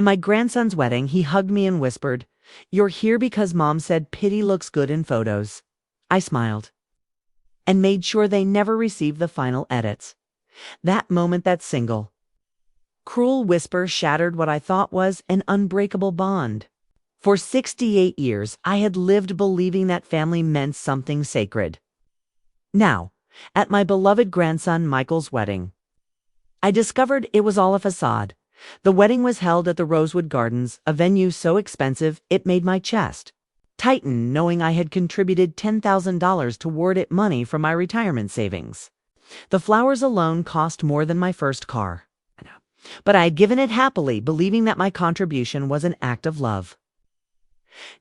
At my grandson's wedding, he hugged me and whispered, "You're here because Mom said pity looks good in photos." I smiled and made sure they never received the final edits. That moment, that single, cruel whisper shattered what I thought was an unbreakable bond. For 68 years, I had lived believing that family meant something sacred. Now, at my beloved grandson Michael's wedding, I discovered it was all a facade. The wedding was held at the Rosewood Gardens, a venue so expensive it made my chest tighten knowing I had contributed $10,000 toward it, money from my retirement savings. The flowers alone cost more than my first car. But I had given it happily, believing that my contribution was an act of love,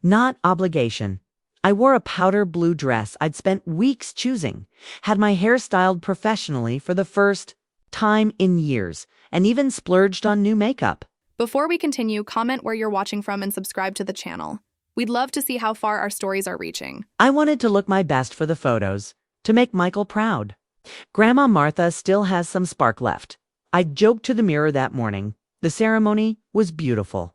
not obligation. I wore a powder blue dress I'd spent weeks choosing, had my hair styled professionally for the first time in years, and even splurged on new makeup. Before we continue, comment where you're watching from and subscribe to the channel. We'd love to see how far our stories are reaching. I wanted to look my best for the photos, to make Michael proud. Grandma Martha still has some spark left. I joked to the mirror that morning. The ceremony was beautiful.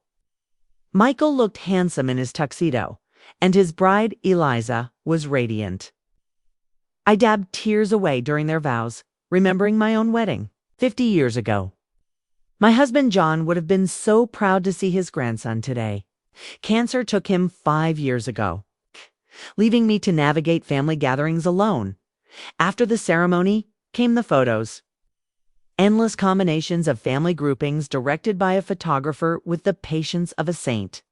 Michael looked handsome in his tuxedo, and his bride, Eliza, was radiant. I dabbed tears away during their vows, remembering my own wedding 50 years ago. My husband John would have been so proud to see his grandson today. Cancer took him 5 years ago, leaving me to navigate family gatherings alone. After the ceremony came the photos. Endless combinations of family groupings directed by a photographer with the patience of a saint.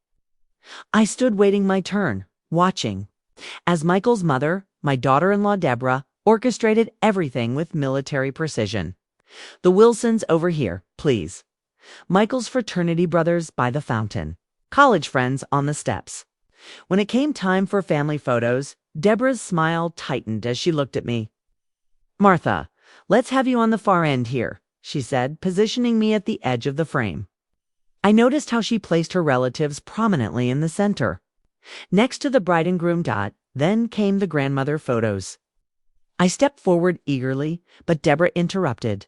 I stood waiting my turn, watching, as Michael's mother, my daughter-in-law Deborah, orchestrated everything with military precision. The Wilsons over here, please. Michael's fraternity brothers by the fountain. College friends on the steps. When it came time for family photos, Deborah's smile tightened as she looked at me. "Martha, let's have you on the far end here," she said, positioning me at the edge of the frame. I noticed how she placed her relatives prominently in the center, next to the bride and groom. Then came the grandmother photos. I stepped forward eagerly, but Deborah interrupted.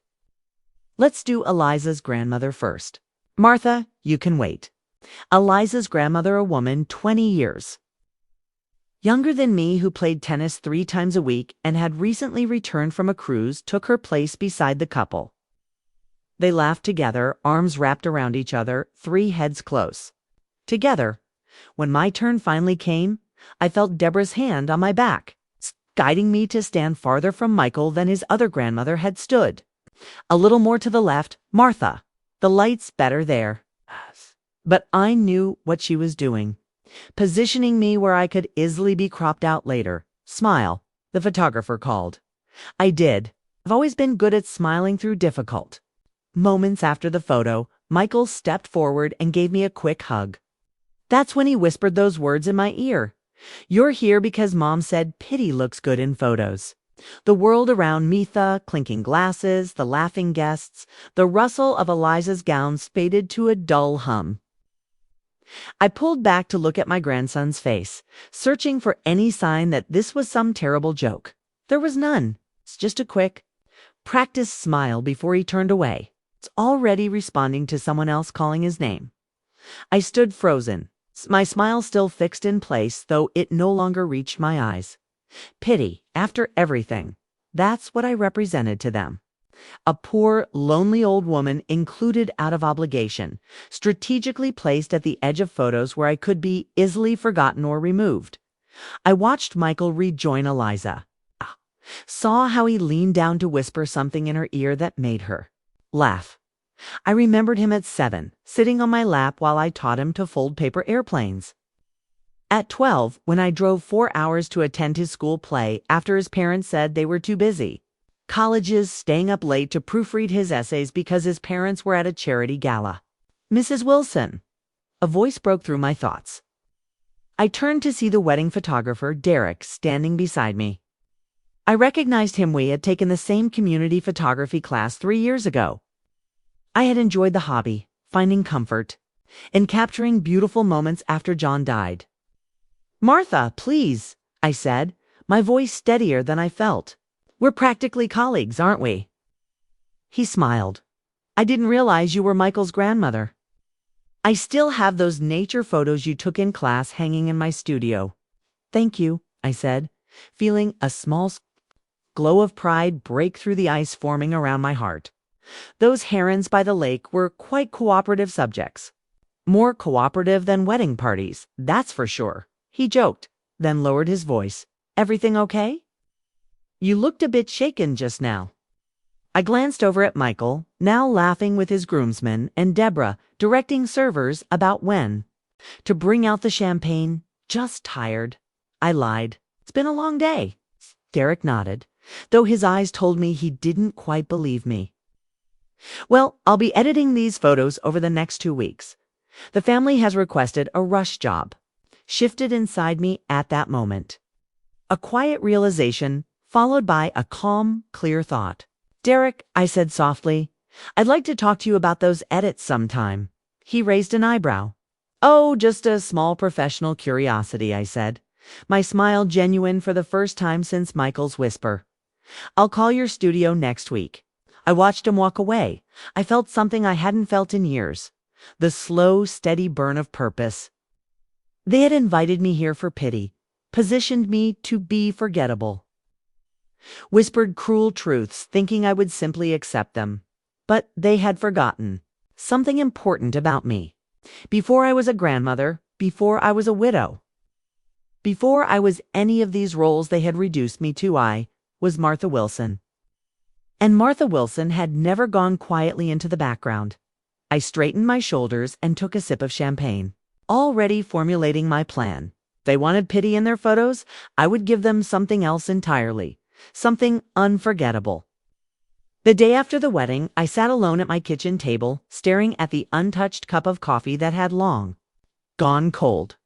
"Let's do Eliza's grandmother first. Martha, you can wait." Eliza's grandmother, a woman 20 years younger than me, who played tennis 3 times a week and had recently returned from a cruise, took her place beside the couple. They laughed together, arms wrapped around each other, 3 heads close together. When my turn finally came, I felt Deborah's hand on my back, guiding me to stand farther from Michael than his other grandmother had stood. A little more to the left. "Martha, the light's better there." But I knew what she was doing, positioning me where I could easily be cropped out later. "Smile," the photographer called. I did. I've always been good at smiling through difficult moments. After the photo, Michael stepped forward and gave me a quick hug. That's when he whispered those words in my ear. "You're here because Mom said pity looks good in photos." The world around me, the clinking glasses, the laughing guests, the rustle of Eliza's gown faded to a dull hum. I pulled back to look at my grandson's face, searching for any sign that this was some terrible joke. There was none. It's just a quick, practiced smile before he turned away. It's already responding to someone else calling his name. I stood frozen, my smile still fixed in place, though it no longer reached my eyes. Pity, after everything. That's what I represented to them. A poor, lonely old woman included out of obligation, strategically placed at the edge of photos where I could be easily forgotten or removed. I watched Michael rejoin Eliza. Saw how he leaned down to whisper something in her ear that made her laugh. I remembered him at 7, sitting on my lap while I taught him to fold paper airplanes. At 12, when I drove 4 hours to attend his school play after his parents said they were too busy. Colleges, staying up late to proofread his essays because his parents were at a charity gala. "Mrs. Wilson." A voice broke through my thoughts. I turned to see the wedding photographer, Derek, standing beside me. I recognized him. We had taken the same community photography class 3 years ago. I had enjoyed the hobby, finding comfort in capturing beautiful moments after John died. "Martha, please," I said, my voice steadier than I felt. "We're practically colleagues, aren't we?" He smiled. "I didn't realize you were Michael's grandmother." I still have those nature photos you took in class hanging in my studio. Thank you, I said, feeling a small glow of pride break through the ice forming around my heart. Those herons by the lake were quite cooperative subjects. More cooperative than wedding parties, that's for sure. He joked, then lowered his voice. Everything okay? You looked a bit shaken just now. I glanced over at Michael, now laughing with his groomsmen, and Deborah, directing servers about when to bring out the champagne. Just tired. I lied. It's been a long day. Derek nodded, though his eyes told me he didn't quite believe me. Well, I'll be editing these photos over the next 2 weeks. The family has requested a rush job. Shifted inside me at that moment. A quiet realization, followed by a calm, clear thought. Derek, I said softly, I'd like to talk to you about those edits sometime. He raised an eyebrow. Oh, just a small professional curiosity, I said, my smile genuine for the first time since Michael's whisper. I'll call your studio next week. I watched him walk away. I felt something I hadn't felt in years. The slow, steady burn of purpose. They had invited me here for pity, positioned me to be forgettable. Whispered cruel truths, thinking I would simply accept them. But they had forgotten something important about me. Before I was a grandmother, before I was a widow, before I was any of these roles they had reduced me to, I was Martha Wilson. And Martha Wilson had never gone quietly into the background. I straightened my shoulders and took a sip of champagne, already formulating my plan. They wanted pity in their photos, I would give them something else entirely, something unforgettable. The day after the wedding, I sat alone at my kitchen table, staring at the untouched cup of coffee that had long gone cold.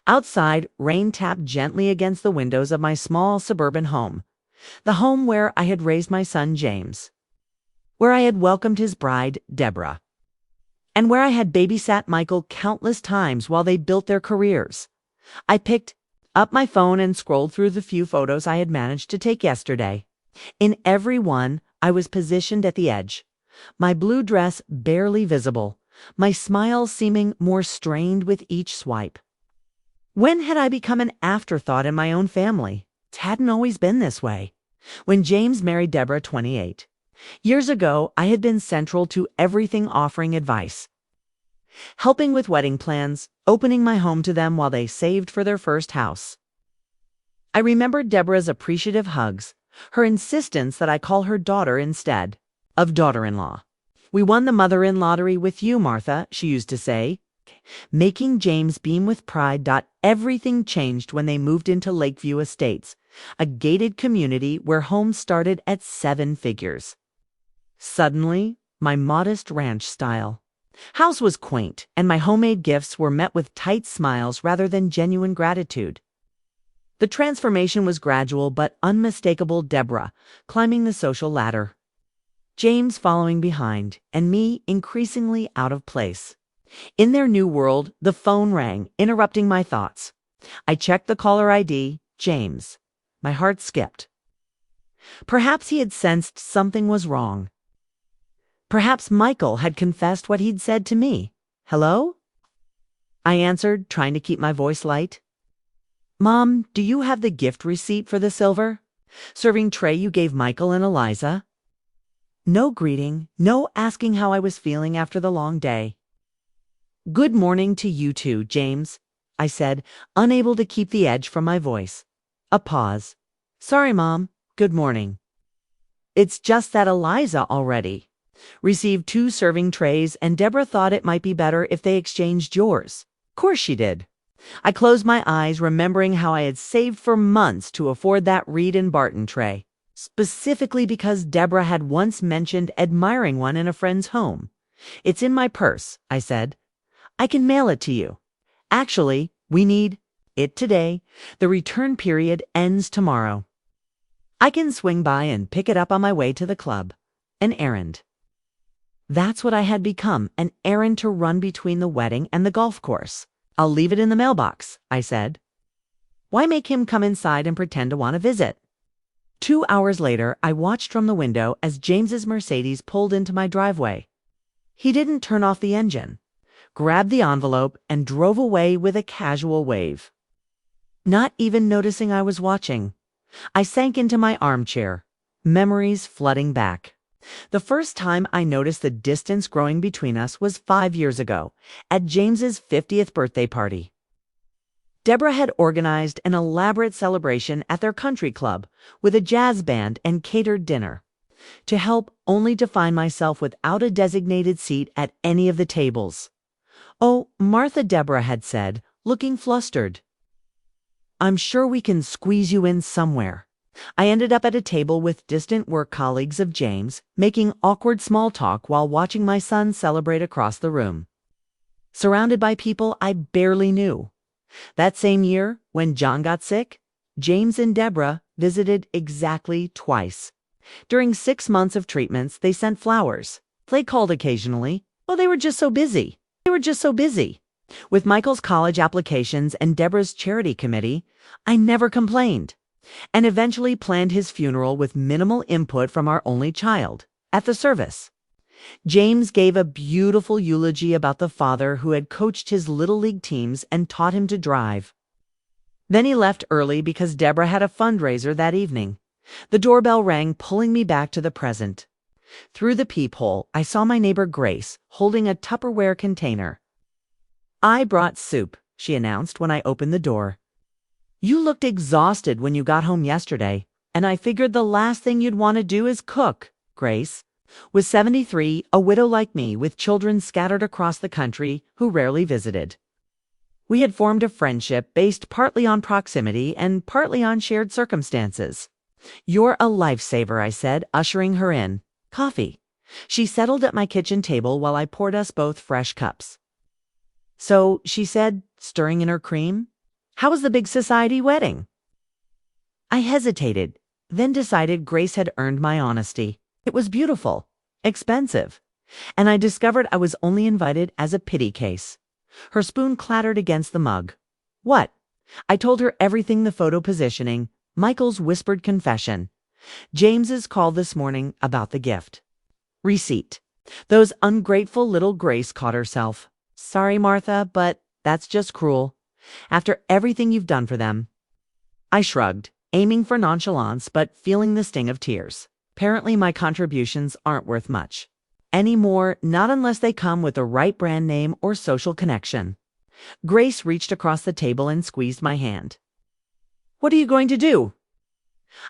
Outside, rain tapped gently against the windows of my small suburban home, the home where I had raised my son James, where I had welcomed his bride, Deborah, and where I had babysat Michael countless times while they built their careers. I picked up my phone and scrolled through the few photos I had managed to take yesterday. In every one, I was positioned at the edge, my blue dress barely visible, my smile seeming more strained with each swipe. When had I become an afterthought in my own family? It hadn't always been this way. When James married Deborah, 28 years ago, I had been central to everything, offering advice, helping with wedding plans, opening my home to them while they saved for their first house. I remembered Deborah's appreciative hugs, her insistence that I call her daughter instead of daughter-in-law. We won the mother-in lottery with you, Martha, she used to say, making James beam with pride. Everything changed when they moved into Lakeview Estates, a gated community where homes started at 7 figures. Suddenly, my modest ranch-style house was quaint, and my homemade gifts were met with tight smiles rather than genuine gratitude. The transformation was gradual but unmistakable. Deborah climbing the social ladder, James following behind, and me increasingly out of place. In their new world, the phone rang, interrupting my thoughts. I checked the caller ID, James. My heart skipped. Perhaps he had sensed something was wrong. Perhaps Michael had confessed what he'd said to me. Hello? I answered, trying to keep my voice light. Mom, do you have the gift receipt for the silver serving tray you gave Michael and Eliza? No greeting, no asking how I was feeling after the long day. Good morning to you too, James, I said, unable to keep the edge from my voice. A pause. Sorry, Mom. Good morning. It's just that Eliza already received 2 serving trays, and Deborah thought it might be better if they exchanged yours. Of course she did. I closed my eyes, remembering how I had saved for months to afford that Reed and Barton tray, specifically because Deborah had once mentioned admiring one in a friend's home. It's in my purse, I said. I can mail it to you. Actually, we need it today. The return period ends tomorrow. I can swing by and pick it up on my way to the club. An errand. That's what I had become, an errand to run between the wedding and the golf course. I'll leave it in the mailbox, I said. Why make him come inside and pretend to want to visit? 2 hours later, I watched from the window as James's Mercedes pulled into my driveway. He didn't turn off the engine. grabbed the envelope, and drove away with a casual wave. Not even noticing I was watching, I sank into my armchair, memories flooding back. The first time I noticed the distance growing between us was 5 years ago, at James's 50th birthday party. Deborah had organized an elaborate celebration at their country club with a jazz band and catered dinner. To help, only to find myself without a designated seat at any of the tables. "Oh, Martha," Deborah had said, looking flustered. "I'm sure we can squeeze you in somewhere." I ended up at a table with distant work colleagues of James, making awkward small talk while watching my son celebrate across the room. Surrounded by people I barely knew. That same year, when John got sick, James and Deborah visited exactly twice. During 6 months of treatments, they sent flowers. They called occasionally. Well, they were just so busy. With Michael's college applications and Deborah's charity committee, I never complained, and eventually planned his funeral with minimal input from our only child. At the service, James gave a beautiful eulogy about the father who had coached his Little League teams and taught him to drive. Then he left early because Deborah had a fundraiser that evening. The doorbell rang, pulling me back to the present. Through the peephole, I saw my neighbor Grace holding a Tupperware container. "I brought soup," she announced when I opened the door. "You looked exhausted when you got home yesterday, and I figured the last thing you'd want to do is cook." Grace was 73, a widow like me with children scattered across the country who rarely visited. We had formed a friendship based partly on proximity and partly on shared circumstances. "You're a lifesaver," I said, ushering her in. "Coffee." She settled at my kitchen table while I poured us both fresh cups. "So," she said, stirring in her cream, "how was the big society wedding?" I hesitated, then decided Grace had earned my honesty. It was beautiful, expensive, and I discovered I was only invited as a pity case. Her spoon clattered against the mug. "What?" I told her everything: the photo positioning, Michael's whispered confession, James's call this morning about the gift. Receipt. Those ungrateful little Grace caught herself. "Sorry, Martha, but that's just cruel. After everything you've done for them." I shrugged, aiming for nonchalance but feeling the sting of tears. Apparently my contributions aren't worth much. Anymore, not unless they come with the right brand name or social connection. Grace reached across the table and squeezed my hand. "What are you going to do?"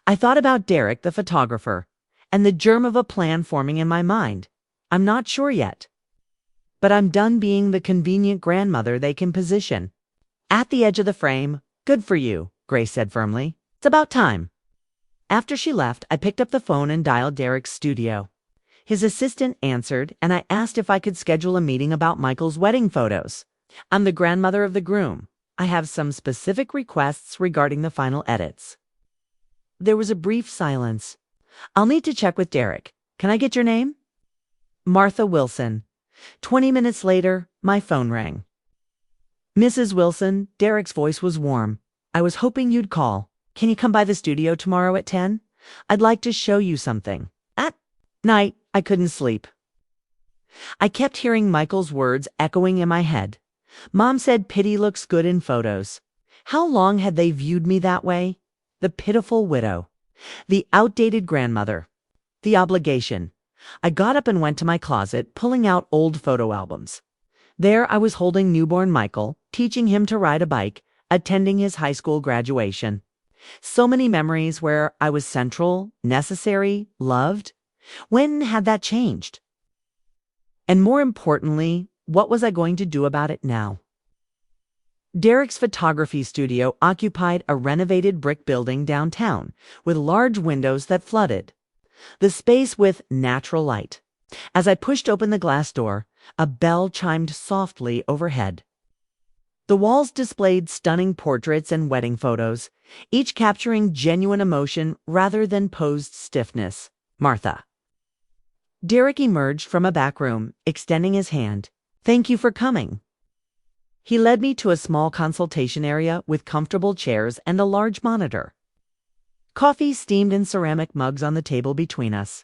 I thought about Derek, the photographer, and the germ of a plan forming in my mind. I'm not sure yet. But I'm done being the convenient grandmother they can position. At the edge of the frame. "Good for you," Grace said firmly. "It's about time." After she left, I picked up the phone and dialed Derek's studio. His assistant answered, and I asked if I could schedule a meeting about Michael's wedding photos. "I'm the grandmother of the groom. I have some specific requests regarding the final edits." There was a brief silence. "I'll need to check with Derek. Can I get your name?" "Martha Wilson." 20 minutes later, my phone rang. "Mrs. Wilson," Derek's voice was warm. "I was hoping you'd call. Can you come by the studio tomorrow at 10? I'd like to show you something." At night, I couldn't sleep. I kept hearing Michael's words echoing in my head. Mom said pity looks good in photos. How long had they viewed me that way? The pitiful widow. The outdated grandmother. The obligation. I got up and went to my closet, pulling out old photo albums. There I was holding newborn Michael, teaching him to ride a bike, attending his high school graduation. So many memories where I was central, necessary, loved. When had that changed? And more importantly, what was I going to do about it now? Derek's photography studio occupied a renovated brick building downtown with large windows that flooded the space with natural light. As I pushed open the glass door, a bell chimed softly overhead. The walls displayed stunning portraits and wedding photos, each capturing genuine emotion rather than posed stiffness. "Martha." Derek emerged from a back room, extending his hand. "Thank you for coming." He led me to a small consultation area with comfortable chairs and a large monitor. Coffee steamed in ceramic mugs on the table between us.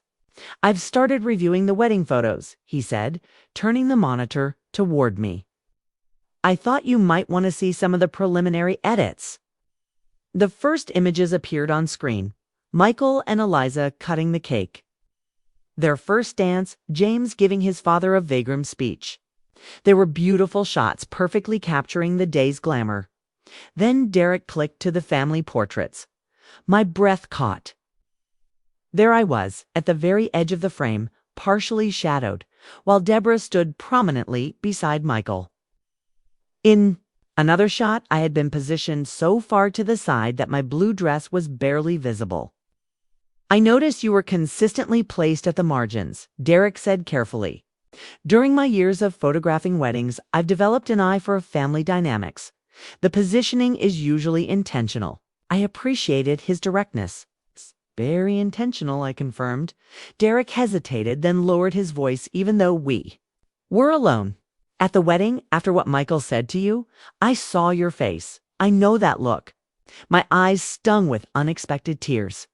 "I've started reviewing the wedding photos," he said, turning the monitor toward me. I thought you might want to see some of the preliminary edits. The first images appeared on screen. Michael and Eliza cutting the cake. Their first dance, James giving his father a vagrom speech. There were beautiful shots perfectly capturing the day's glamour. Then Derek clicked to the family portraits. My breath caught. There I was, at the very edge of the frame, partially shadowed, while Deborah stood prominently beside Michael. In another shot, I had been positioned so far to the side that my blue dress was barely visible. I noticed you were consistently placed at the margins, Derek said carefully. During my years of photographing weddings, I've developed an eye for family dynamics. The positioning is usually intentional. I appreciated his directness. Very intentional, I confirmed. Derek hesitated, then lowered his voice even though we were alone. At the wedding, after what Michael said to you, I saw your face. I know that look. My eyes stung with unexpected tears.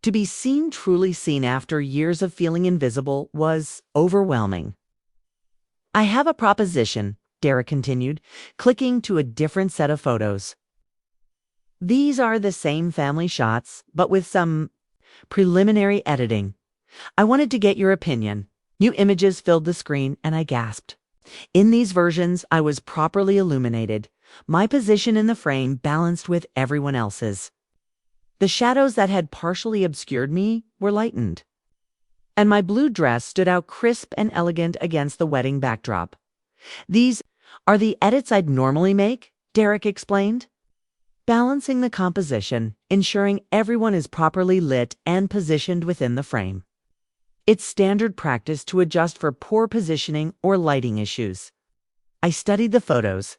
To be seen, truly seen after years of feeling invisible was overwhelming. I have a proposition, Derek continued, clicking to a different set of photos. These are the same family shots, but with some preliminary editing. I wanted to get your opinion. New images filled the screen, and I gasped. In these versions, I was properly illuminated, my position in the frame balanced with everyone else's. The shadows that had partially obscured me were lightened, and my blue dress stood out crisp and elegant against the wedding backdrop. These are the edits I'd normally make, Derek explained. Balancing the composition, ensuring everyone is properly lit and positioned within the frame. It's standard practice to adjust for poor positioning or lighting issues. I studied the photos,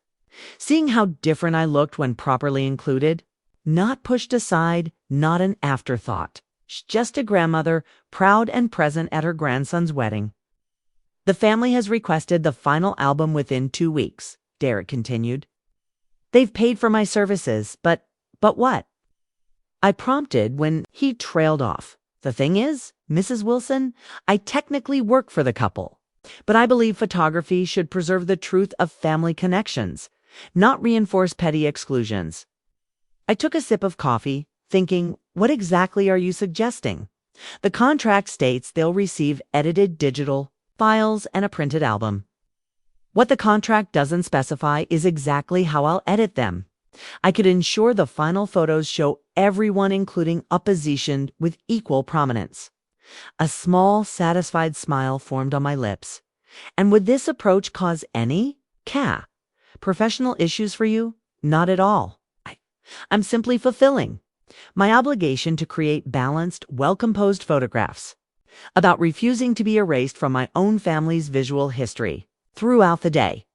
seeing how different I looked when properly included. Not pushed aside, not an afterthought. Just a grandmother, proud and present at her grandson's wedding. The family has requested the final album within 2 weeks, Derek continued. They've paid for my services, but what? I prompted when he trailed off. The thing is, Mrs. Wilson, I technically work for the couple, but I believe photography should preserve the truth of family connections, not reinforce petty exclusions. I took a sip of coffee, thinking, what exactly are you suggesting? The contract states they'll receive edited digital files and a printed album. What the contract doesn't specify is exactly how I'll edit them. I could ensure the final photos show everyone, including opposition, with equal prominence. A small, satisfied smile formed on my lips. And would this approach cause any professional issues for you? Not at all. I'm simply fulfilling my obligation to create balanced, well-composed photographs, about refusing to be erased from my own family's visual history throughout the day.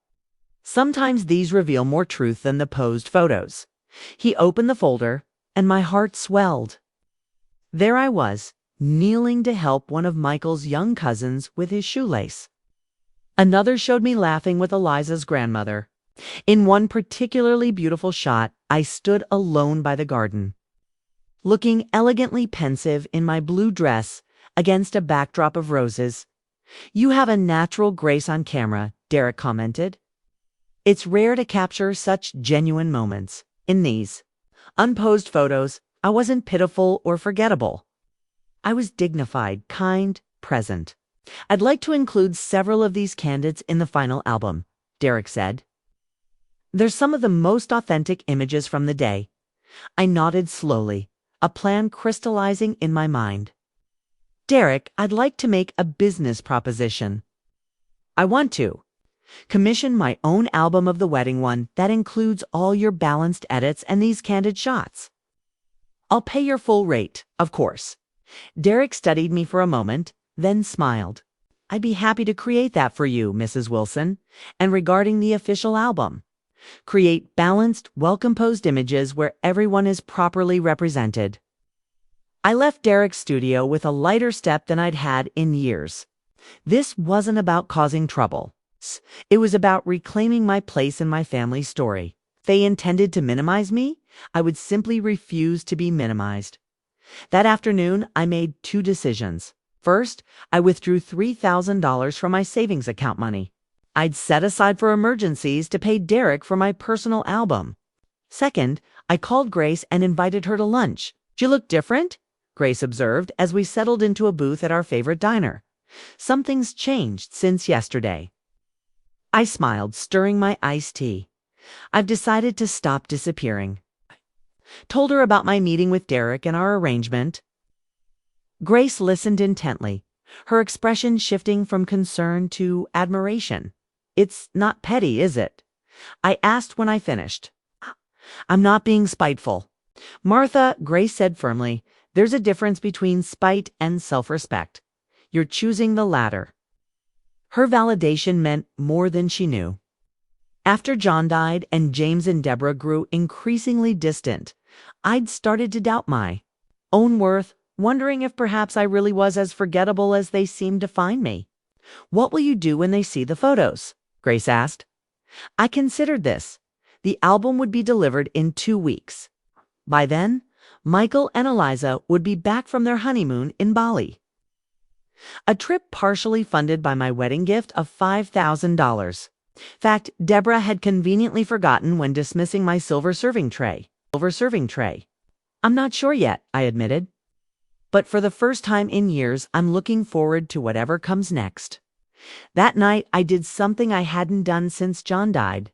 Sometimes these reveal more truth than the posed photos. He opened the folder, and my heart swelled. There I was, kneeling to help one of Michael's young cousins with his shoelace. Another showed me laughing with Eliza's grandmother. In one particularly beautiful shot, I stood alone by the garden, looking elegantly pensive in my blue dress against a backdrop of roses. You have a natural grace on camera, Derek commented. It's rare to capture such genuine moments. In these unposed photos, I wasn't pitiful or forgettable. I was dignified, kind, present. I'd like to include several of these candidates in the final album, Derek said. They're some of the most authentic images from the day. I nodded slowly, a plan crystallizing in my mind. Derek, I'd like to make a business proposition. I want to commission my own album of the wedding one that includes all your balanced edits and these candid shots. I'll pay your full rate, of course. Derek studied me for a moment, then smiled. I'd be happy to create that for you, Mrs. Wilson. And regarding the official album, create balanced, well-composed images where everyone is properly represented. I left Derek's studio with a lighter step than I'd had in years. This wasn't about causing trouble. It was about reclaiming my place in my family's story. If they intended to minimize me, I would simply refuse to be minimized. That afternoon, I made 2 decisions. First, I withdrew $3,000 from my savings account money. I'd set aside for emergencies to pay Derek for my personal album. Second, I called Grace and invited her to lunch. "You look different," Grace observed as we settled into a booth at our favorite diner. "Something's changed since yesterday." I smiled, stirring my iced tea. "I've decided to stop disappearing." Told her about my meeting with Derek and our arrangement. Grace listened intently, her expression shifting from concern to admiration. "It's not petty, is it?" I asked when I finished. "I'm not being spiteful." "Martha," Grace said firmly, "there's a difference between spite and self-respect. You're choosing the latter." Her validation meant more than she knew. After John died and James and Deborah grew increasingly distant, I'd started to doubt my own worth, wondering if perhaps I really was as forgettable as they seemed to find me. "What will you do when they see the photos?" Grace asked. I considered this. The album would be delivered in 2 weeks. By then, Michael and Eliza would be back from their honeymoon in Bali. A trip partially funded by my wedding gift of $5,000. Fact, Deborah had conveniently forgotten when dismissing my silver serving tray. "I'm not sure yet," I admitted. "But for the first time in years, I'm looking forward to whatever comes next." That night, I did something I hadn't done since John died.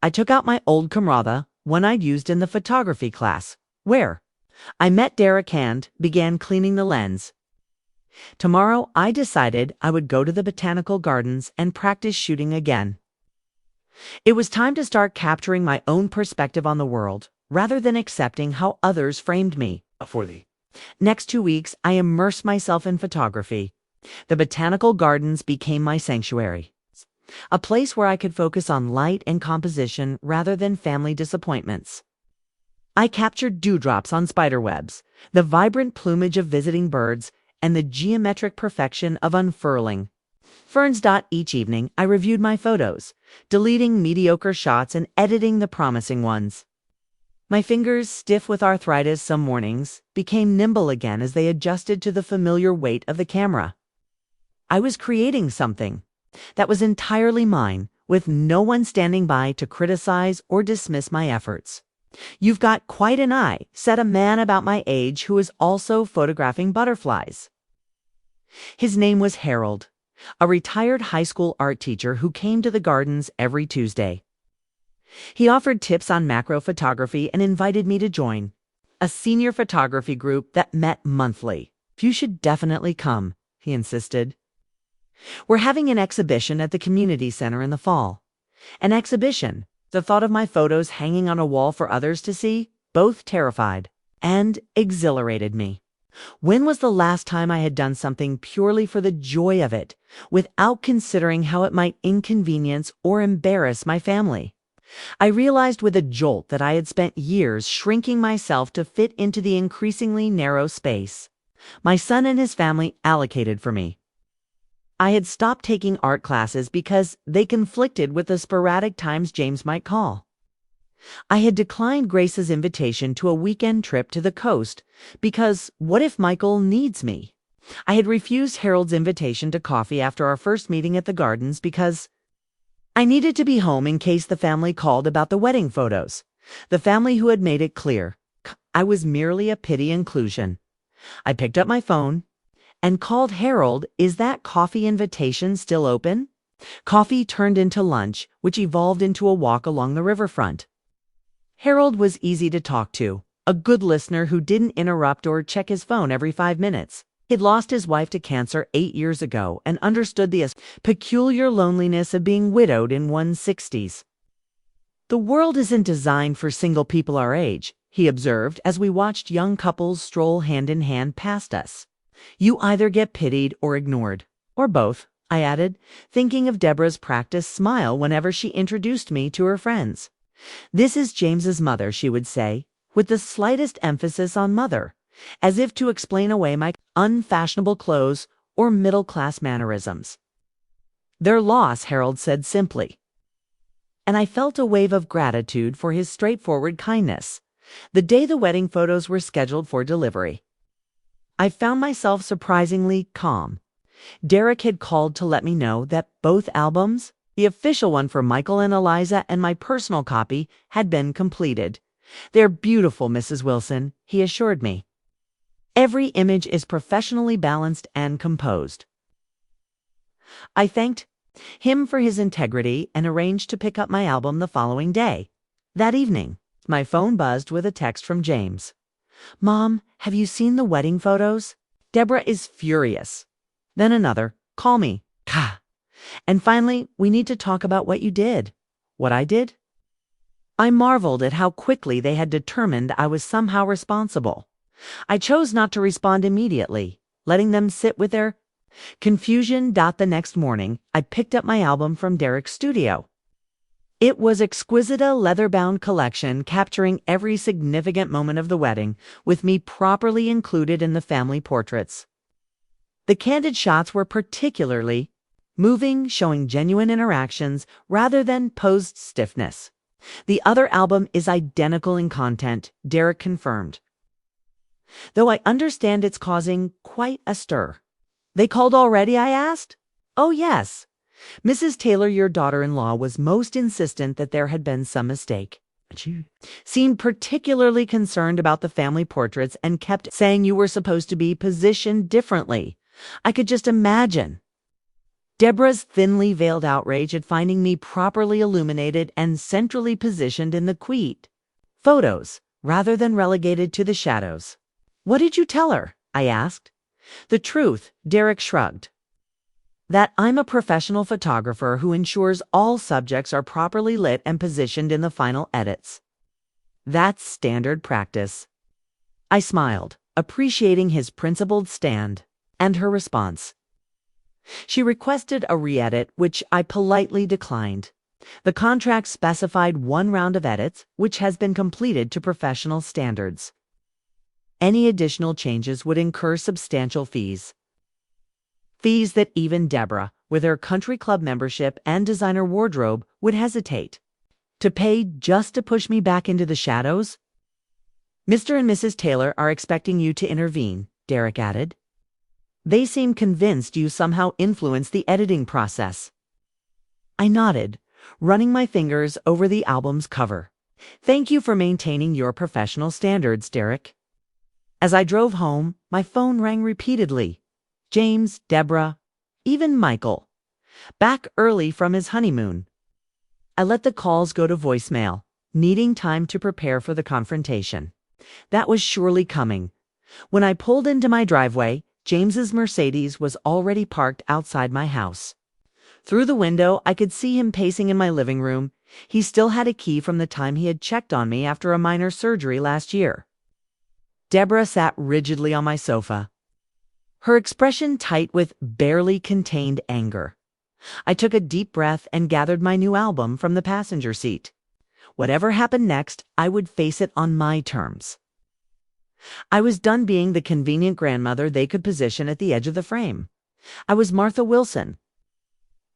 I took out my old camera, one I'd used in the photography class, where I met Derek and began cleaning the lens. Tomorrow, I decided I would go to the botanical gardens and practice shooting again. It was time to start capturing my own perspective on the world, rather than accepting how others framed me. For the next 2 weeks, I immersed myself in photography. The botanical gardens became my sanctuary, a place where I could focus on light and composition rather than family disappointments. I captured dewdrops on spiderwebs, the vibrant plumage of visiting birds, and the geometric perfection of unfurling ferns. Each evening, I reviewed my photos, deleting mediocre shots and editing the promising ones. My fingers, stiff with arthritis some mornings, became nimble again as they adjusted to the familiar weight of the camera. I was creating something that was entirely mine, with no one standing by to criticize or dismiss my efforts. "You've got quite an eye," said a man about my age who was also photographing butterflies. His name was Harold, a retired high school art teacher who came to the gardens every Tuesday. He offered tips on macro photography and invited me to join a senior photography group that met monthly. "You should definitely come," he insisted. "We're having an exhibition at the community center in the fall." An exhibition, the thought of my photos hanging on a wall for others to see, both terrified and exhilarated me. When was the last time I had done something purely for the joy of it, without considering how it might inconvenience or embarrass my family? I realized with a jolt that I had spent years shrinking myself to fit into the increasingly narrow space my son and his family allocated for me. I had stopped taking art classes because they conflicted with the sporadic times James might call. I had declined Grace's invitation to a weekend trip to the coast because what if Michael needs me? I had refused Harold's invitation to coffee after our first meeting at the gardens because I needed to be home in case the family called about the wedding photos. The family who had made it clear I was merely a pity inclusion. I picked up my phone and called Harold. "Is that coffee invitation still open?" Coffee turned into lunch, which evolved into a walk along the riverfront. Harold was easy to talk to, a good listener who didn't interrupt or check his phone every 5 minutes. He'd lost his wife to cancer 8 years ago and understood the peculiar loneliness of being widowed in one's 60s. "The world isn't designed for single people our age," he observed as we watched young couples stroll hand in hand past us. "You either get pitied or ignored, or both," I added, thinking of Deborah's practiced smile whenever she introduced me to her friends. "This is James's mother," she would say, with the slightest emphasis on mother, as if to explain away my unfashionable clothes or middle-class mannerisms. "Their loss," Harold said simply. And I felt a wave of gratitude for his straightforward kindness. The day the wedding photos were scheduled for delivery, I found myself surprisingly calm. Derek had called to let me know that both albums, the official one for Michael and Eliza and my personal copy, had been completed. "They're beautiful, Mrs. Wilson," he assured me. "Every image is professionally balanced and composed." I thanked him for his integrity and arranged to pick up my album the following day. That evening, my phone buzzed with a text from James. "Mom, have you seen the wedding photos? Deborah is furious." Then another, "Call me." Gah. And finally, "We need to talk about what you did." What I did? I marveled at how quickly they had determined I was somehow responsible. I chose not to respond immediately, letting them sit with their confusion. The next morning, I picked up my album from Derek's studio. It was exquisite, a leather-bound collection capturing every significant moment of the wedding, with me properly included in the family portraits. The candid shots were particularly moving, showing genuine interactions rather than posed stiffness. The other album is identical in content, Derek confirmed, though I understand it's causing quite a stir. "They called already?" I asked. "Oh, yes. Mrs. Taylor, your daughter-in-law, was most insistent that there had been some mistake. She seemed particularly concerned about the family portraits and kept saying you were supposed to be positioned differently. I could just imagine Deborah's thinly veiled outrage at finding me properly illuminated and centrally positioned in the photos, rather than relegated to the shadows." "What did you tell her?" I asked. "The truth," Derek shrugged. "That I'm a professional photographer who ensures all subjects are properly lit and positioned in the final edits. That's standard practice." I smiled, appreciating his principled stand, and her response. She requested a re-edit, which I politely declined. The contract specified one round of edits, which has been completed to professional standards. Any additional changes would incur substantial fees. Fees that even Deborah, with her country club membership and designer wardrobe, would hesitate to pay just to push me back into the shadows. "Mr. and Mrs. Taylor are expecting you to intervene," Derek added. "They seem convinced you somehow influenced the editing process." I nodded, running my fingers over the album's cover. "Thank you for maintaining your professional standards, Derek." As I drove home, my phone rang repeatedly. James, Deborah, even Michael, back early from his honeymoon. I let the calls go to voicemail, needing time to prepare for the confrontation. That was surely coming. When I pulled into my driveway, James's Mercedes was already parked outside my house. Through the window, I could see him pacing in my living room. He still had a key from the time he had checked on me after a minor surgery last year. Deborah sat rigidly on my sofa, her expression tight with barely contained anger. I took a deep breath and gathered my new album from the passenger seat. Whatever happened next, I would face it on my terms. I was done being the convenient grandmother they could position at the edge of the frame. I was Martha Wilson,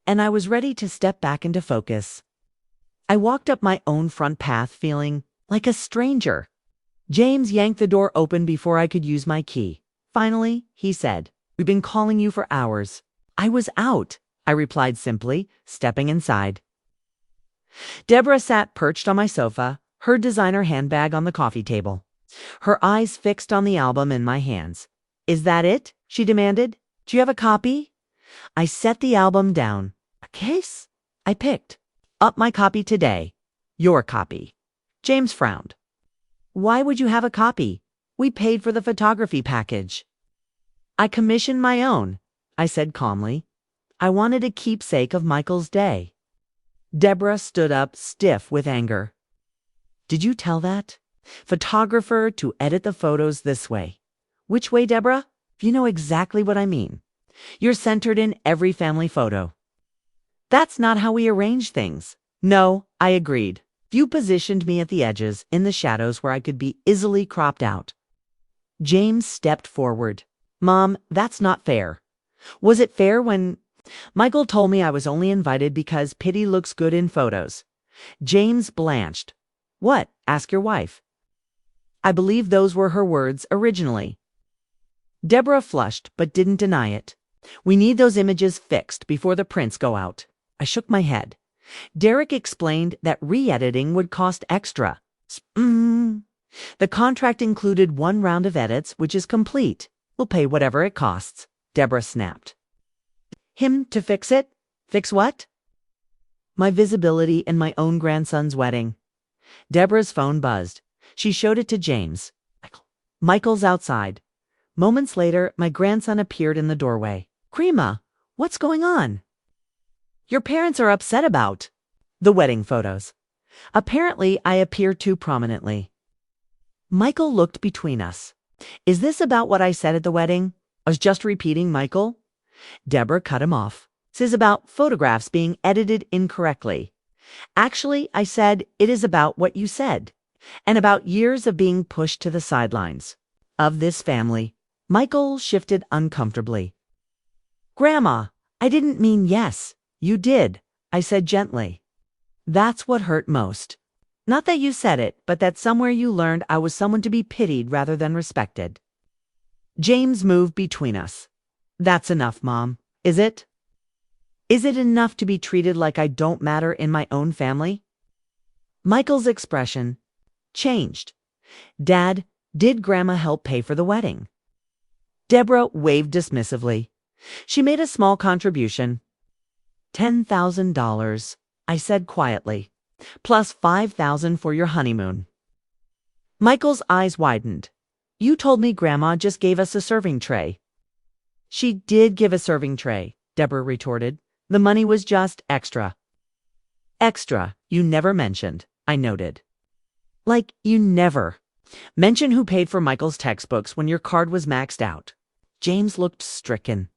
and I was ready to step back into focus. I walked up my own front path feeling like a stranger. James yanked the door open before I could use my key. Finally, he said, "We've been calling you for hours." "I was out," I replied simply, stepping inside. Deborah sat perched on my sofa, her designer handbag on the coffee table, her eyes fixed on the album in my hands. "Is that it?" she demanded. "Do you have a copy?" I set the album down. "A case?" I picked up my copy today. "Your copy." James frowned. "Why would you have a copy? We paid for the photography package." "I commissioned my own," I said calmly. "I wanted a keepsake of Michael's day." Deborah stood up, stiff with anger. "Did you tell that photographer to edit the photos this way?" "Which way, Deborah? You know exactly what I mean. You're centered in every family photo." "That's not how we arrange things." "No," I agreed. "You positioned me at the edges, in the shadows where I could be easily cropped out." James stepped forward. "Mom, that's not fair." "Was it fair when Michael told me I was only invited because Pitty looks good in photos?" James blanched. "What? Ask your wife." I believe those were her words originally. Deborah flushed but didn't deny it. We need those images fixed before the prints go out. I shook my head. Derek explained that re-editing would cost extra. The contract included one round of edits, which is complete. We'll pay whatever it costs, Deborah snapped. Him to fix it? Fix what? My visibility in my own grandson's wedding. Deborah's phone buzzed. She showed it to James. Michael's outside. Moments later, my grandson appeared in the doorway. Crema, what's going on? Your parents are upset about the wedding photos. Apparently, I appear too prominently. Michael looked between us. Is this about what I said at the wedding? I was just repeating, Michael. Deborah cut him off. This is about photographs being edited incorrectly. Actually, I said it is about what you said, and about years of being pushed to the sidelines of this family. Michael shifted uncomfortably. Grandma, I didn't mean yes. You did, I said gently. That's what hurt most. Not that you said it, but that somewhere you learned I was someone to be pitied rather than respected. James moved between us. That's enough, Mom. Is it? Is it enough to be treated like I don't matter in my own family? Michael's expression changed. Dad, did Grandma help pay for the wedding? Deborah waved dismissively. She made a small contribution. $10,000, I said quietly, plus $5,000 for your honeymoon. Michael's eyes widened. You told me Grandma just gave us a serving tray. She did give a serving tray, Deborah retorted. The money was just extra. Extra, you never mentioned, I noted. Like you never mention who paid for Michael's textbooks when your card was maxed out. James looked stricken.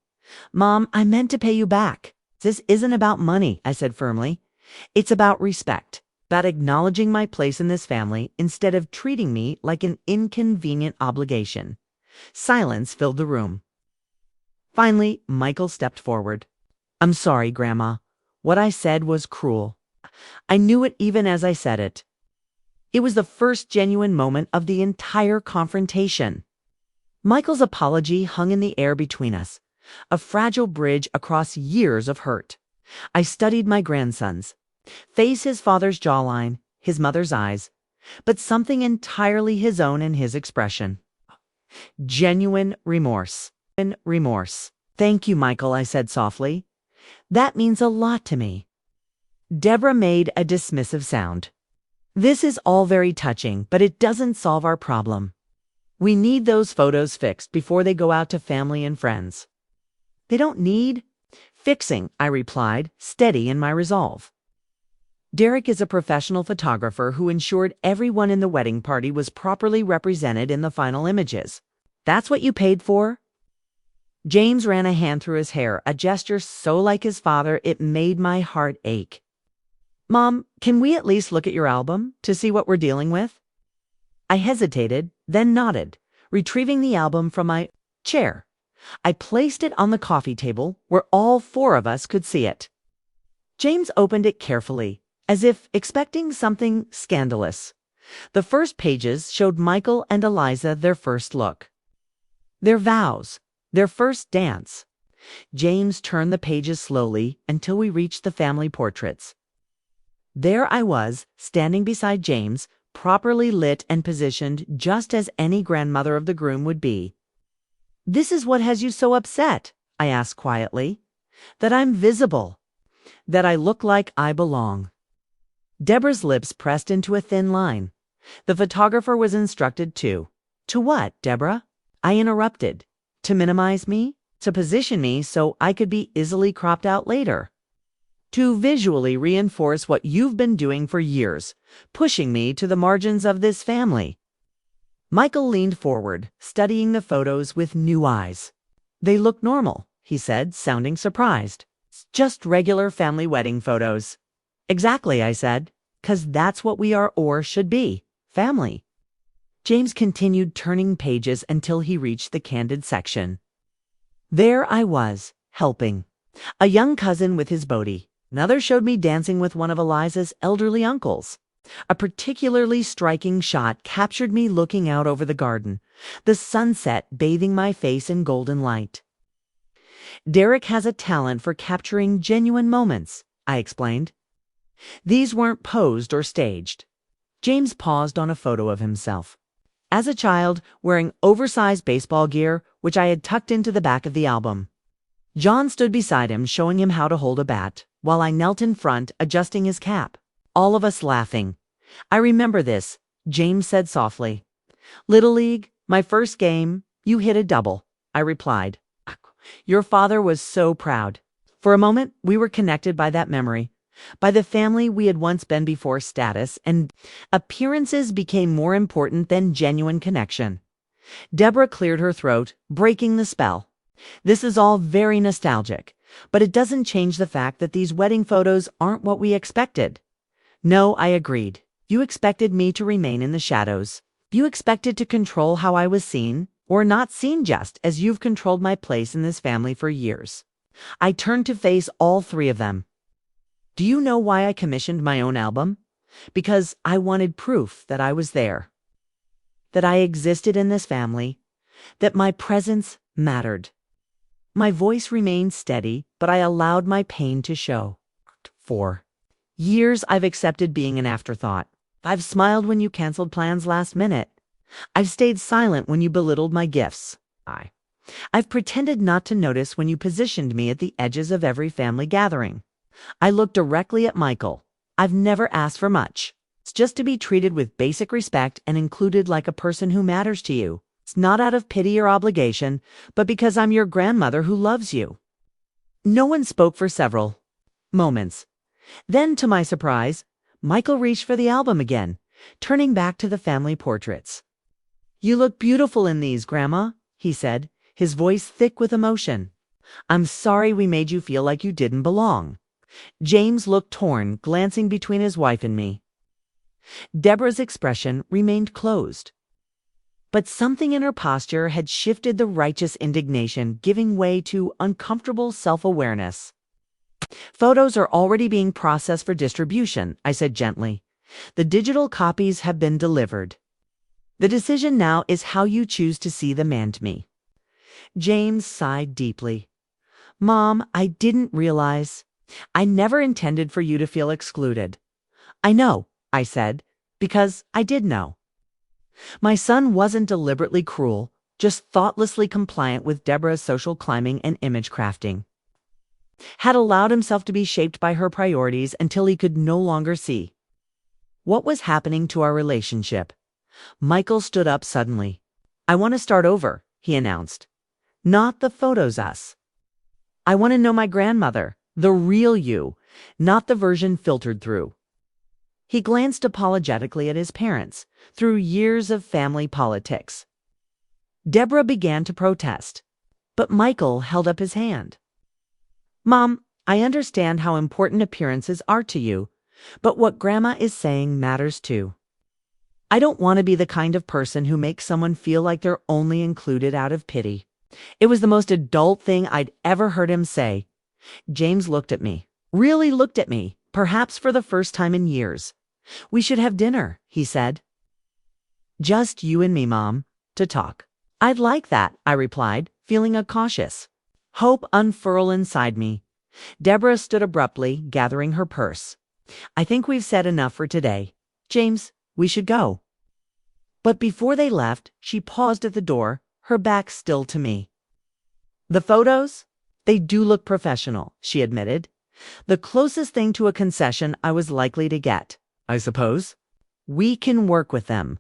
Mom, I meant to pay you back. This isn't about money, I said firmly. It's about respect, about acknowledging my place in this family instead of treating me like an inconvenient obligation. Silence filled the room. Finally, Michael stepped forward. I'm sorry, Grandma. What I said was cruel. I knew it even as I said it. It was the first genuine moment of the entire confrontation. Michael's apology hung in the air between us, a fragile bridge across years of hurt. I studied my grandson's face, his father's jawline, his mother's eyes, but something entirely his own in his expression. Genuine remorse. Remorse. Thank you, Michael, I said softly. That means a lot to me. Deborah made a dismissive sound. This is all very touching, but it doesn't solve our problem. We need those photos fixed before they go out to family and friends. They don't need fixing, I replied, steady in my resolve. Derek is a professional photographer who ensured everyone in the wedding party was properly represented in the final images. That's what you paid for? James ran a hand through his hair, a gesture so like his father it made my heart ache. Mom, can we at least look at your album to see what we're dealing with? I hesitated, then nodded, retrieving the album from my chair. I placed it on the coffee table where all four of us could see it. James opened it carefully, as if expecting something scandalous. The first pages showed Michael and Eliza their first look. Their vows. Their first dance. James turned the pages slowly until we reached the family portraits. There I was, standing beside James, properly lit and positioned just as any grandmother of the groom would be. This is what has you so upset, I asked quietly. That I'm visible. That I look like I belong. Deborah's lips pressed into a thin line. The photographer was instructed to. To what, Deborah? I interrupted. To minimize me? To position me so I could be easily cropped out later? To visually reinforce what you've been doing for years, pushing me to the margins of this family. Michael leaned forward, studying the photos with new eyes. They look normal, he said, sounding surprised. Just regular family wedding photos. Exactly, I said, 'cause that's what we are or should be, family. James continued turning pages until he reached the candid section. There I was, helping. A young cousin with his Bodhi. Another showed me dancing with one of Eliza's elderly uncles. A particularly striking shot captured me looking out over the garden, the sunset bathing my face in golden light. Derek has a talent for capturing genuine moments, I explained. These weren't posed or staged. James paused on a photo of himself. As a child, wearing oversized baseball gear, which I had tucked into the back of the album. John stood beside him, showing him how to hold a bat, while I knelt in front, adjusting his cap. All of us laughing. I remember this, James said softly. Little League, my first game, you hit a double, I replied. Your father was so proud. For a moment, we were connected by that memory, by the family we had once been before status, and appearances became more important than genuine connection. Deborah cleared her throat, breaking the spell. This is all very nostalgic, but it doesn't change the fact that these wedding photos aren't what we expected. No, I agreed. You expected me to remain in the shadows. You expected to control how I was seen, or not seen, just as you've controlled my place in this family for years. I turned to face all three of them. Do you know why I commissioned my own album? Because I wanted proof that I was there, that I existed in this family, that my presence mattered. My voice remained steady, but I allowed my pain to show. For years, I've accepted being an afterthought. I've smiled when you canceled plans last minute. I've stayed silent when you belittled my gifts. I've pretended not to notice when you positioned me at the edges of every family gathering. I looked directly at Michael. I've never asked for much. It's just to be treated with basic respect and included like a person who matters to you. It's not out of pity or obligation, but because I'm your grandmother who loves you. No one spoke for several moments. Then, to my surprise, Michael reached for the album again, turning back to the family portraits. You look beautiful in these, Grandma, he said, his voice thick with emotion. I'm sorry we made you feel like you didn't belong. James looked torn, glancing between his wife and me. Deborah's expression remained closed. But something in her posture had shifted, the righteous indignation giving way to uncomfortable self-awareness. Photos are already being processed for distribution, I said gently. The digital copies have been delivered. The decision now is how you choose to see them and me. James sighed deeply. Mom, I didn't realize. I never intended for you to feel excluded. I know, I said, because I did know. My son wasn't deliberately cruel, just thoughtlessly compliant with Deborah's social climbing and image crafting. Had allowed himself to be shaped by her priorities until he could no longer see what was happening to our relationship. Michael stood up suddenly. I want to start over, he announced. Not the photos us. I want to know my grandmother, the real you, not the version filtered through. He glanced apologetically at his parents, through years of family politics. Deborah began to protest, but Michael held up his hand. Mom, I understand how important appearances are to you, but what Grandma is saying matters too. I don't want to be the kind of person who makes someone feel like they're only included out of pity. It was the most adult thing I'd ever heard him say. James looked at me, really looked at me, perhaps for the first time in years. We should have dinner, he said. Just you and me, Mom, to talk. I'd like that, I replied, feeling a cautious hope unfurl inside me. Deborah stood abruptly, gathering her purse. I think we've said enough for today. James, we should go. But before they left, she paused at the door, her back still to me. The photos? They do look professional, she admitted. The closest thing to a concession I was likely to get, I suppose. We can work with them.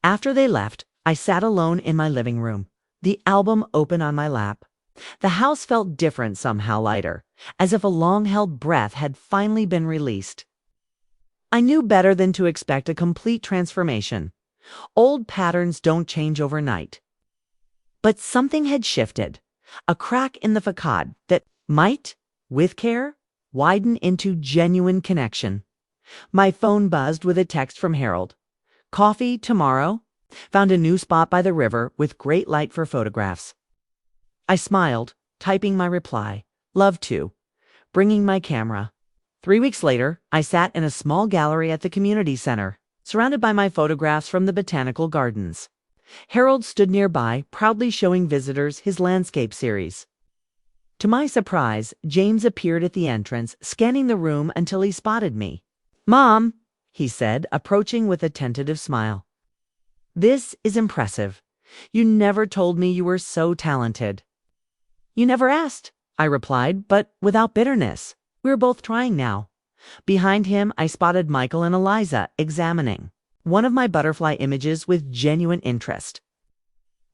After they left, I sat alone in my living room, the album open on my lap. The house felt different, somehow lighter, as if a long-held breath had finally been released. I knew better than to expect a complete transformation. Old patterns don't change overnight. But something had shifted, a crack in the facade that might, with care, widen into genuine connection. My phone buzzed with a text from Harold. Coffee tomorrow? Found a new spot by the river with great light for photographs. I smiled, typing my reply. Love to. Bringing my camera. 3 weeks later, I sat in a small gallery at the community center, surrounded by my photographs from the botanical gardens. Harold stood nearby, proudly showing visitors his landscape series. To my surprise, James appeared at the entrance, scanning the room until he spotted me. "Mom," he said, approaching with a tentative smile. "This is impressive. You never told me you were so talented." "You never asked," I replied, but without bitterness. We were both trying now. Behind him, I spotted Michael and Eliza examining one of my butterfly images with genuine interest.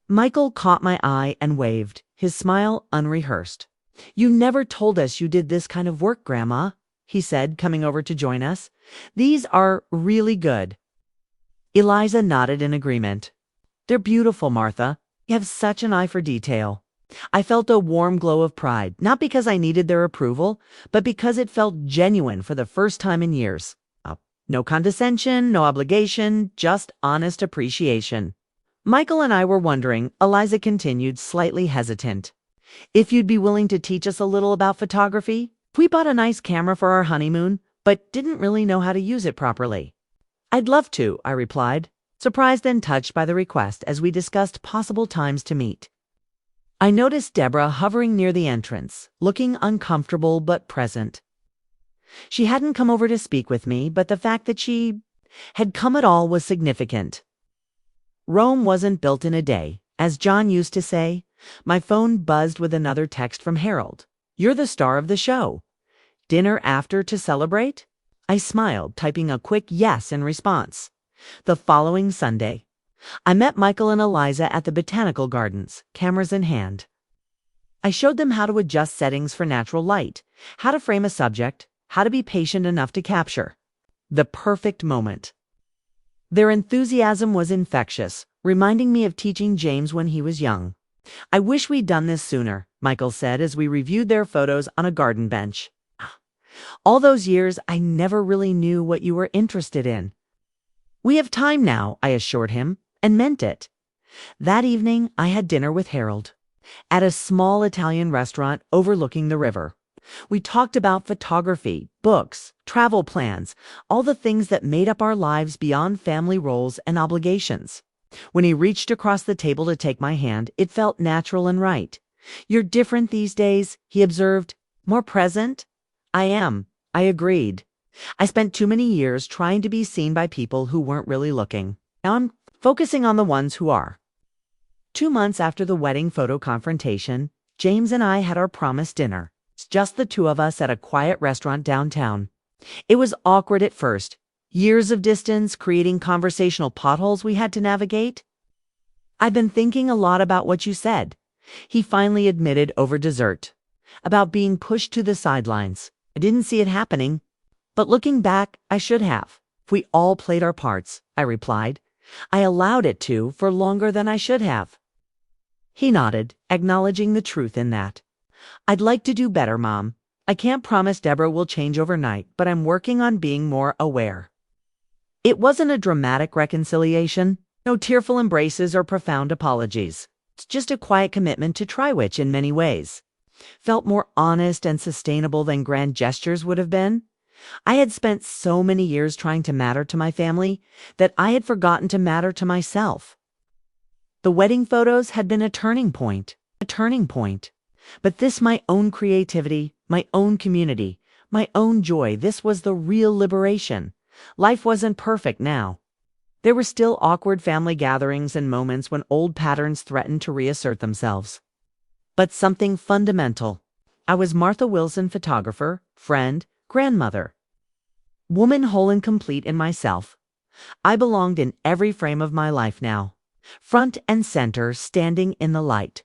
Michael caught my eye and waved, his smile unrehearsed. "You never told us you did this kind of work, Grandma," he said, coming over to join us. "These are really good." Eliza nodded in agreement. "They're beautiful, Martha. You have such an eye for detail." I felt a warm glow of pride, not because I needed their approval, but because it felt genuine for the first time in years. No condescension, no obligation, just honest appreciation. Michael and I were wondering, Eliza continued, slightly hesitant, if you'd be willing to teach us a little about photography. We bought a nice camera for our honeymoon, but didn't really know how to use it properly. "I'd love to," I replied, surprised and touched by the request as we discussed possible times to meet. I noticed Deborah hovering near the entrance, looking uncomfortable but present. She hadn't come over to speak with me, but the fact that she had come at all was significant. Rome wasn't built in a day. As John used to say, my phone buzzed with another text from Harold. "You're the star of the show. Dinner after to celebrate?" I smiled, typing a quick yes in response. The following Sunday, I met Michael and Eliza at the Botanical Gardens, cameras in hand. I showed them how to adjust settings for natural light, how to frame a subject, how to be patient enough to capture the perfect moment. Their enthusiasm was infectious, reminding me of teaching James when he was young. "I wish we'd done this sooner," Michael said as we reviewed their photos on a garden bench. "All those years, I never really knew what you were interested in." "We have time now," I assured him, and meant it. That evening, I had dinner with Harold at a small Italian restaurant overlooking the river. We talked about photography, books, travel plans, all the things that made up our lives beyond family roles and obligations. When he reached across the table to take my hand, it felt natural and right. "You're different these days," he observed. "More present?" "I am," I agreed. "I spent too many years trying to be seen by people who weren't really looking. Now I'm focusing on the ones who are." 2 months after the wedding photo confrontation, James and I had our promised dinner. Just the two of us at a quiet restaurant downtown. It was awkward at first. Years of distance creating conversational potholes we had to navigate. "I've been thinking a lot about what you said," he finally admitted over dessert. "About being pushed to the sidelines. I didn't see it happening, but looking back, I should have. We all played our parts," I replied. "I allowed it to for longer than I should have." He nodded, acknowledging the truth in that. "I'd like to do better, Mom. I can't promise Deborah will change overnight, but I'm working on being more aware." It wasn't a dramatic reconciliation, no tearful embraces or profound apologies. It's just a quiet commitment to try, which in many ways felt more honest and sustainable than grand gestures would have been. I had spent so many years trying to matter to my family that I had forgotten to matter to myself. The wedding photos had been a turning point. But this, my own creativity, my own community, my own joy, this was the real liberation. Life wasn't perfect now. There were still awkward family gatherings and moments when old patterns threatened to reassert themselves. But something fundamental. I was Martha Wilson, photographer, friend, grandmother. Woman whole and complete in myself. I belonged in every frame of my life now. Front and center, standing in the light.